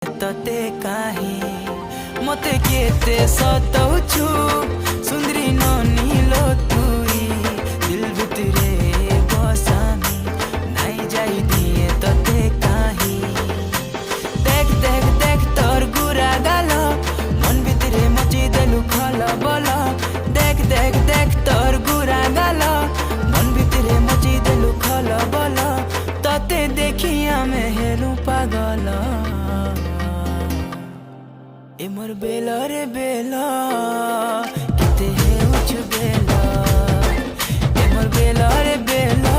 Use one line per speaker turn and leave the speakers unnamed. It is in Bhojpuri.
तते काहे मते केते सताउछु सुंदरी ननीलो तुई दिल भितरे बसामी नाई जाई दिए तते काहे देख देख देख तोर गुरा गाल मन भितरे मची देलु खल बल देख देख देख तोर गुरा गाल मन भितरे मची देलु खल बल तते देखी आमे हेलु पागल ए मोर बेला रे बेला किते है उच बेला ए मोर बेला रे बेला